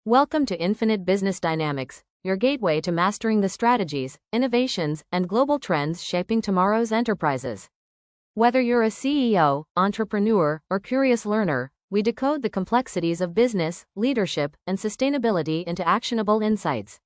Welcome to Infinite Business Dynamics, your gateway to mastering the strategies, innovations, and global trends shaping tomorrow's enterprises. Whether you're a CEO, entrepreneur, or curious learner, we decode the complexities of business, leadership, and sustainability into actionable insights.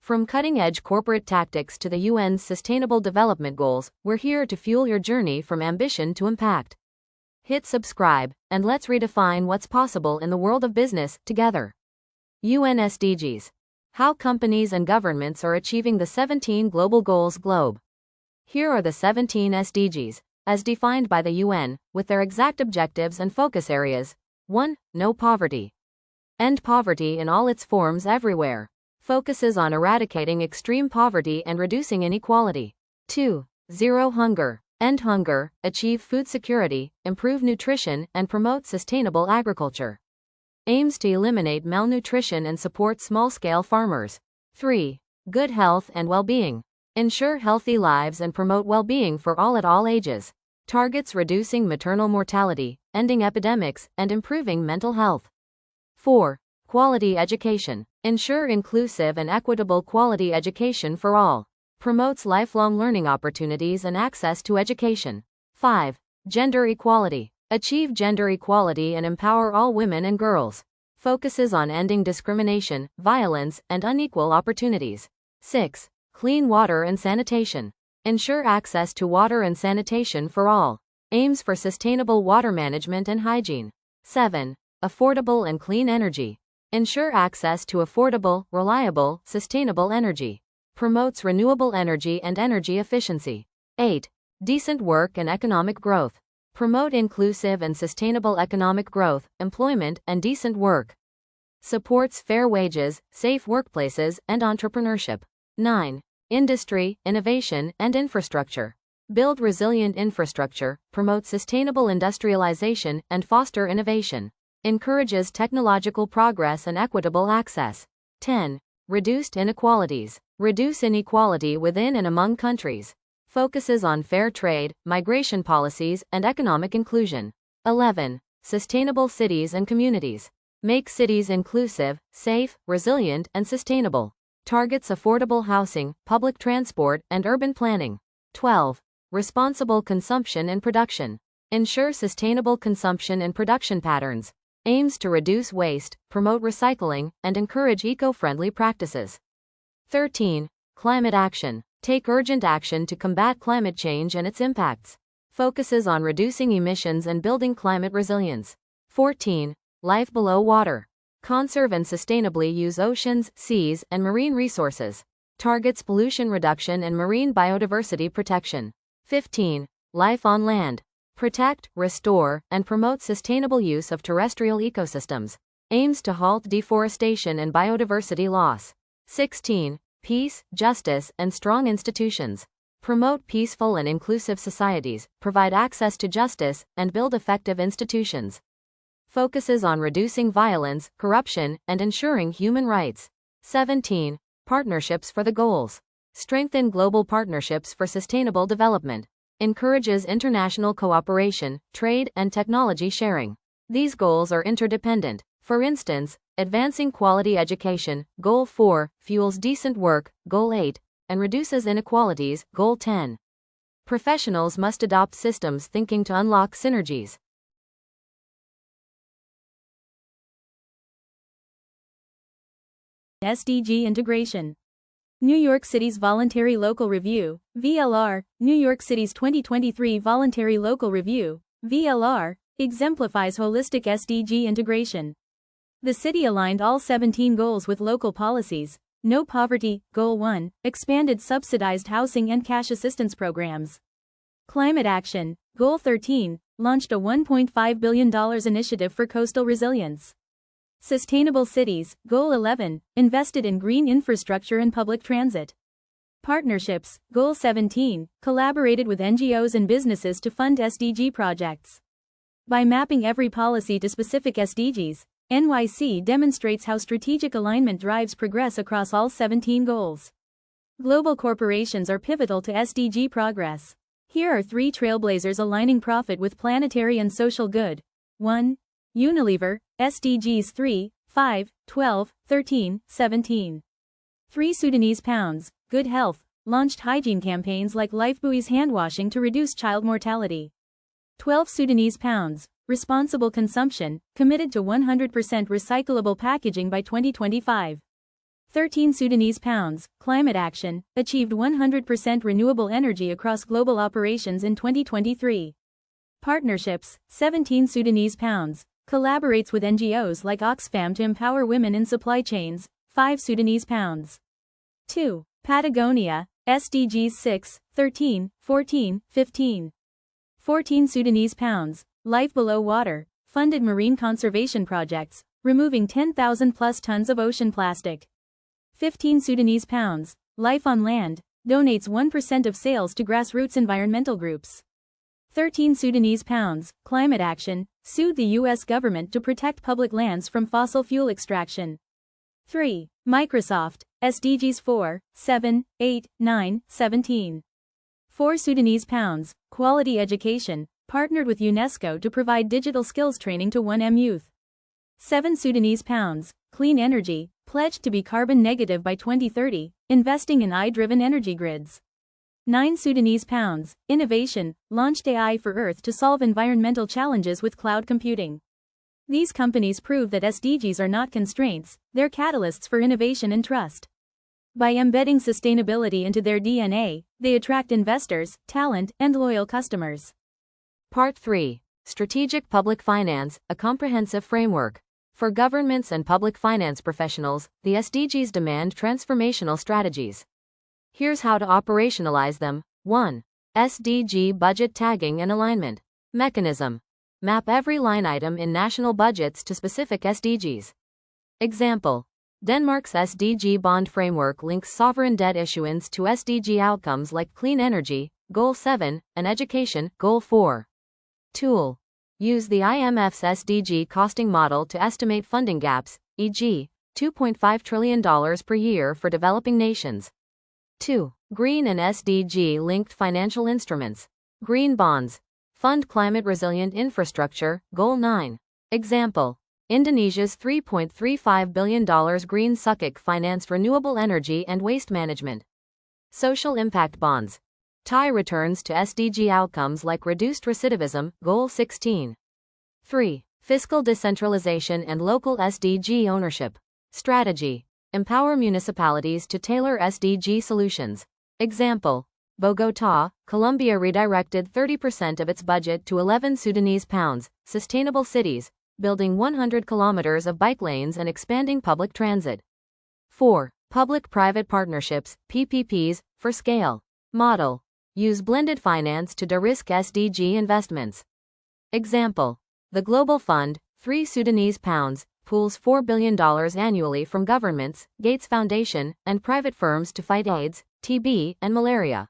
From cutting-edge corporate tactics to the UN's Sustainable Development Goals, we're here to fuel your journey from ambition to impact. Hit subscribe, and let's redefine what's possible in the world of business together. UN SDGs. How companies and governments are achieving the 17 global goals globe. Here are the 17 SDGs, as defined by the UN, with their exact objectives and focus areas. 1. No poverty. End poverty in all its forms everywhere. Focuses on eradicating extreme poverty and reducing inequality. 2. Zero hunger. End hunger, achieve food security, improve nutrition, and promote sustainable agriculture. Aims to eliminate malnutrition and support small-scale farmers. 3. Good health and well-being. Ensure healthy lives and promote well-being for all at all ages. Targets reducing maternal mortality, ending epidemics, and improving mental health. 4. Quality education. Ensure inclusive and equitable quality education for all. Promotes lifelong learning opportunities and access to education. 5. Gender equality. Achieve gender equality and empower all women and girls. Focuses on ending discrimination, violence, and unequal opportunities. 6. Clean water and sanitation. Ensure access to water and sanitation for all. Aims for sustainable water management and hygiene. 7. Affordable and clean energy. Ensure access to affordable, reliable, sustainable energy. Promotes renewable energy and energy efficiency. 8. Decent work and economic growth. Promote inclusive and sustainable economic growth, employment, and decent work. Supports fair wages, safe workplaces, and entrepreneurship. 9. Industry, innovation, and infrastructure. Build resilient infrastructure, promote sustainable industrialization, and foster innovation. Encourages technological progress and equitable access. 10. Reduced inequalities. Reduce inequality within and among countries. Focuses on fair trade, migration policies, and economic inclusion. 11. Sustainable cities and communities. Make cities inclusive, safe, resilient, and sustainable. Targets affordable housing, public transport, and urban planning. 12. Responsible consumption and production. Ensure sustainable consumption and production patterns. Aims to reduce waste, promote recycling, and encourage eco-friendly practices. 13. Climate action. Take urgent action to combat climate change and its impacts. Focuses on reducing emissions and building climate resilience. 14. Life below water. Conserve and sustainably use oceans, seas, and marine resources. Targets pollution reduction and marine biodiversity protection. 15. Life on land. Protect, restore, and promote sustainable use of terrestrial ecosystems. Aims to halt deforestation and biodiversity loss. 16. Peace, justice, and strong institutions. Promote peaceful and inclusive societies, provide access to justice, and build effective institutions. Focuses on reducing violence, corruption, and ensuring human rights. 17. Partnerships for the goals. Strengthen global partnerships for sustainable development. Encourages international cooperation, trade, and technology sharing. These goals are interdependent. For instance, advancing quality education, Goal 4, fuels decent work, Goal 8, and reduces inequalities, Goal 10. Professionals must adopt systems thinking to unlock synergies. SDG integration. New York City's Voluntary Local Review, VLR, New York City's 2023 Voluntary Local Review, VLR, exemplifies holistic SDG integration. The city aligned all 17 goals with local policies. No poverty, Goal 1, expanded subsidized housing and cash assistance programs. Climate action, Goal 13, launched a $1.5 billion initiative for coastal resilience. Sustainable cities, Goal 11, invested in green infrastructure and public transit. Partnerships, Goal 17, collaborated with NGOs and businesses to fund SDG projects. By mapping every policy to specific SDGs, NYC demonstrates how strategic alignment drives progress across all 17 goals. Global corporations are pivotal to SDG progress. Here are 3 trailblazers aligning profit with planetary and social good. 1. Unilever, SDGs 3, 5, 12, 13, 17. 3 Sudanese pounds, good health, launched hygiene campaigns like Lifebuoy's handwashing to reduce child mortality. 12 Sudanese pounds, responsible consumption, committed to 100% recyclable packaging by 2025. 13 Sudanese pounds, climate action, achieved 100% renewable energy across global operations in 2023. Partnerships, 17 Sudanese pounds, collaborates with NGOs like Oxfam to empower women in supply chains, 5 Sudanese pounds. 2. Patagonia, SDGs 6, 13, 14, 15. 14 Sudanese pounds, life below water, funded marine conservation projects, removing 10,000 plus tons of ocean plastic. 15 Sudanese pounds, life on land, donates 1% of sales to grassroots environmental groups. 13 Sudanese pounds, climate action, sued the U.S. government to protect public lands from fossil fuel extraction. 3. Microsoft, SDGs 4, 7, 8, 9, 17. 4 Sudanese pounds, quality education, partnered with UNESCO to provide digital skills training to 1M youth. 7 Sudanese pounds, clean energy, pledged to be carbon negative by 2030, investing in AI-driven energy grids. 9 Sudanese pounds, innovation, launched AI for Earth to solve environmental challenges with cloud computing. These companies prove that SDGs are not constraints, they're catalysts for innovation and trust. By embedding sustainability into their DNA, they attract investors, talent, and loyal customers. Part 3. Strategic Public Finance, a comprehensive framework. For governments and public finance professionals, the SDGs demand transformational strategies. Here's how to operationalize them. 1. SDG budget tagging and alignment. Mechanism. Map every line item in national budgets to specific SDGs. Example. Denmark's SDG bond framework links sovereign debt issuance to SDG outcomes like clean energy, Goal 7, and education, Goal 4. Tool. Use the IMF's SDG costing model to estimate funding gaps, e.g., $2.5 trillion per year for developing nations. 2. Green and SDG-linked financial instruments. Green bonds. Fund climate-resilient infrastructure, Goal 9. Example. Indonesia's $3.35 billion green sukuk financed renewable energy and waste management. Social impact bonds. Tie returns to SDG outcomes like reduced recidivism, Goal 16. 3. Fiscal decentralization and local SDG ownership. Strategy. Empower municipalities to tailor SDG solutions. Example. Bogotá, Colombia redirected 30% of its budget to 11 Sudanese pounds, sustainable cities, building 100 kilometers of bike lanes and expanding public transit. 4. Public-private partnerships, PPPs, for scale. Model. Use blended finance to de-risk SDG investments. Example. The Global Fund, 3 Sudanese pounds, pools $4 billion annually from governments, Gates Foundation, and private firms to fight AIDS, TB, and malaria.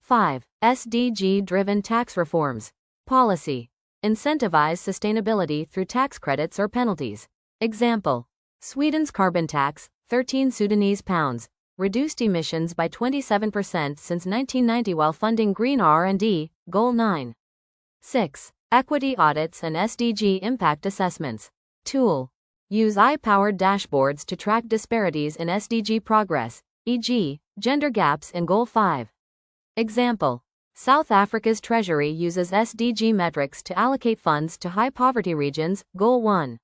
5. SDG-driven tax reforms. Policy. Incentivize sustainability through tax credits or penalties. Example. Sweden's carbon tax, 13 Sudanese pounds, reduced emissions by 27% since 1990 while funding green R&D, Goal 9. 6. Equity audits and SDG impact assessments. Tool. Use AI-powered dashboards to track disparities in SDG progress, e.g., gender gaps in Goal 5. Example. South Africa's treasury uses SDG metrics to allocate funds to high-poverty regions, Goal 1.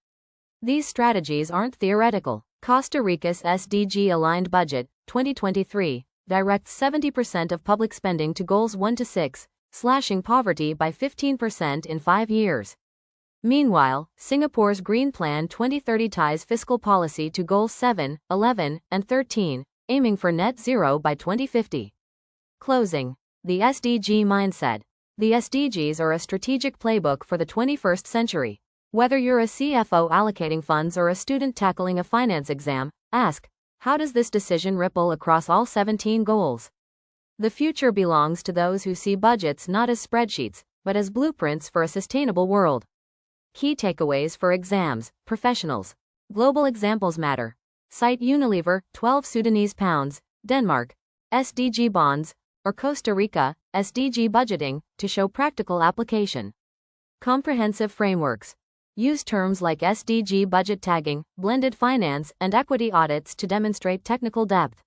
These strategies aren't theoretical. Costa Rica's SDG-aligned budget, 2023, directs 70% of public spending to Goals 1 to 6, slashing poverty by 15% in 5 years. Meanwhile, Singapore's Green Plan 2030 ties fiscal policy to Goals 7, 11, and 13, aiming for net zero by 2050. Closing. The SDG mindset. The SDGs are a strategic playbook for the 21st century. Whether you're a CFO allocating funds or a student tackling a finance exam, ask, how does this decision ripple across all 17 goals? The future belongs to those who see budgets not as spreadsheets, but as blueprints for a sustainable world. Key takeaways for exams, professionals. Global examples matter. Cite Unilever, 12 Sudanese pounds, Denmark, SDG bonds, or Costa Rica, SDG budgeting, to show practical application. Comprehensive frameworks. Use terms like SDG budget tagging, blended finance, and equity audits to demonstrate technical depth.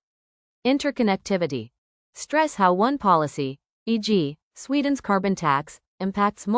Interconnectivity. Stress how one policy, e.g., Sweden's carbon tax, impacts